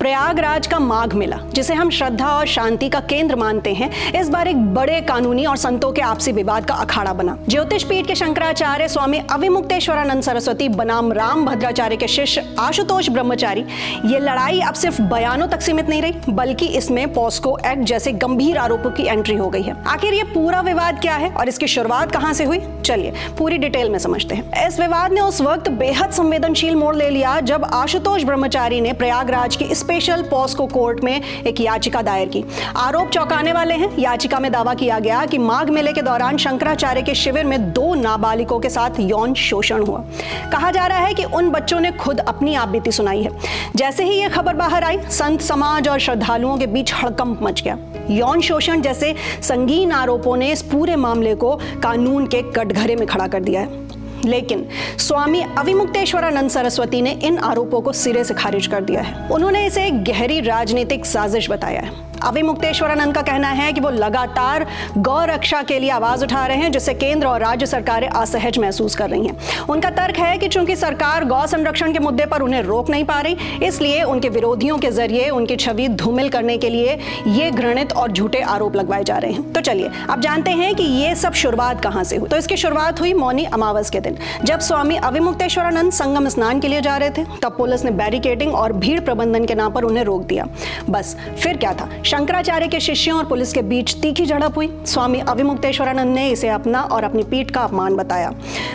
प्रयागराज का माघ मेला, जिसे हम श्रद्धा और शांति का केंद्र मानते हैं, इस बार एक बड़े कानूनी और संतों के आपसी विवाद का अखाड़ा बना। ज्योतिष पीठ के शंकराचार्य स्वामी अविमुक्तेश्वरानंद सरस्वती बनाम राम भद्राचार्य के शिष्य आशुतोष ब्रह्मचारी, ये लड़ाई अब सिर्फ बयानों तक सीमित नहीं रही, बल्कि इसमें पॉस्को एक्ट जैसे गंभीर आरोपों की एंट्री हो गई है। आखिर ये पूरा विवाद क्या है और इसकी शुरुआत कहां से हुई, चलिए पूरी डिटेल में समझते हैं। इस विवाद ने उस वक्त बेहद संवेदनशील मोड़ ले लिया जब आशुतोष ब्रह्मचारी ने प्रयागराज की स्पेशल पॉस्को कोर्ट में एक याचिका दायर की। आरोप चौंकाने वाले हैं। याचिका में दावा किया गया कि माघ मेले के दौरान शंकराचार्य के शिविर में 2 नाबालिगों के साथ यौन शोषण हुआ। कहा जा रहा है कि उन बच्चों ने खुद अपनी आप बीती सुनाई है। जैसे ही यह खबर बाहर आई, संत समाज और श्रद्धालुओं के बीच हड़कंप मच गया। यौन शोषण जैसे संगीन आरोपों ने इस पूरे मामले को कानून के कटघरे में खड़ा कर दिया है। लेकिन स्वामी अविमुक्तेश्वरानंद सरस्वती ने इन आरोपों को सिरे से खारिज कर दिया है। उन्होंने इसे एक गहरी राजनीतिक साजिश बताया है। अविमुक्तेश्वरानंद का कहना है कि वो लगातार गौ रक्षा के लिए आवाज उठा रहे हैं, जिससे केंद्र और राज्य सरकारें असहज महसूस कर रही हैं। उनका तर्क है कि चूंकि सरकार गौ संरक्षण के मुद्दे पर उन्हें रोक नहीं पा रही, इसलिए उनके विरोधियों के जरिए उनकी छवि धूमिल करने के लिए ये घृणित और झूठे आरोप लगवाए जा रहे हैं। तो चलिए अब जानते हैं कि ये सब शुरुआत कहां से हुई। तो इसकी शुरुआत हुई मौनी अमावस के दिन, जब स्वामी अविमुक्तेश्वरानंद संगम स्नान के लिए जा रहे थे। तब पुलिस ने बैरिकेडिंग और भीड़ प्रबंधन के नाम पर उन्हें रोक दिया। बस फिर क्या था, शंकराचार्य के शिष्यों और पुलिस के बीच तीखी झड़प हुई। स्वामी अविमुक्तेश्वरानंद ने इसे अपना और अपनी पीठ का अपमान बताया।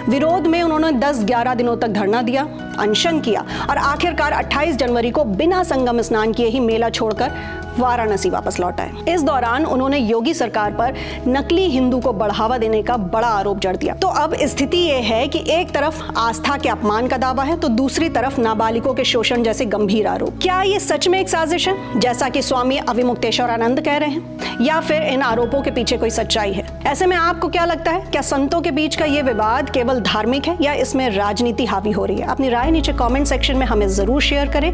विरोध में उन्होंने 10-11 दिनों तक धरना दिया, अनशन किया और आखिरकार 28 जनवरी को बिना संगम स्नान किए ही मेला छोड़कर वाराणसी वापस लौट आए। इस दौरान उन्होंने योगी सरकार पर नकली हिंदू को बढ़ावा देने का बड़ा आरोप जड़ दिया। तो अब स्थिति यह है कि एक तरफ आस्था के अपमान का दावा है, तो दूसरी तरफ नाबालिगों के शोषण जैसे गंभीर आरोप। क्या ये सच में एक साजिश है, जैसा कि स्वामी अविमुक्तेश्वरानंद कह रहे हैं, या फिर इन आरोपों के पीछे कोई सच्चाई है? ऐसे में आपको क्या लगता है, क्या संतों के बीच का ये विवाद केवल धार्मिक है या इसमें राजनीति हावी हो रही है? अपनी राय नीचे कमेंट सेक्शन में हमें जरूर शेयर करें।